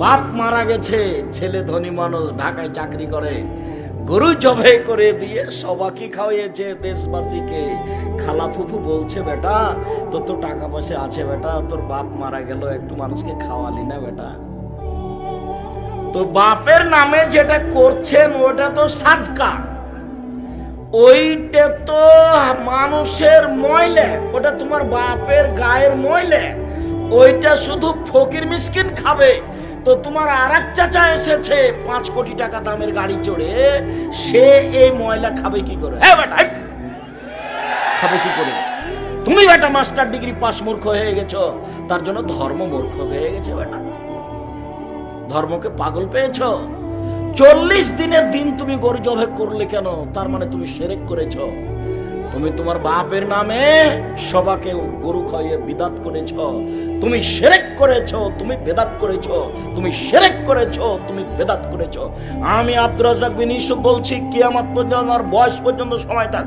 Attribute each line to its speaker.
Speaker 1: বাপ মারা গেছে, ছেলে ধনী মানুষ, ঢাকায় চাকরি করে, গরু জবাই করে দিয়ে সবাইকে খাওয়াইয়েছে, দেশবাসীকে। খালা ফুফু বলছে, বেটা তোর তো টাকা পয়সা আছে বেটা, তোর বাপ মারা গেল, একটু মানুষকে খাওয়ালি না বেটা? তো বাপের নামে যেটা করছেন ওটা তো সাদকা, ওইটা তো মানুষের ময়লা, ওটা তোমার বাপের গায়ের ময়লা, ওইটা শুধু ফকির মিসকিন খাবে। তো তোমার আরেক চাচা এসেছে 5 কোটি টাকা দামের গাড়ি চড়ে, সে এই ময়লা খাবে কি করে? হ্যাঁ বেটা, খাবে কি করে? তুমি বেটা মাস্টার ডিগ্রি পাস মূর্খ হয়ে গেছো, তার জন্য ধর্ম মূর্খ হয়ে গেছে বেটা, ধর্মকে পাগল পেয়েছো। 40 দিনের দিন তুমি গরু জবাই করলে কেন? তার মানে তুমি শিরক করেছো। তুমি তোমার বাপের নামে সবাকে গরু খাইয়ে বিদাত করেছো, তুমি শিরক করেছো, তুমি বেদাত করেছো, তুমি শিরক করেছো, তুমি বেদাত করেছো। আমি আব্দুর রাজ্জাক বিন ইউসুফ বলছি, কিয়ামত পর্যন্ত আর বয়স পর্যন্ত সময় থাকবে।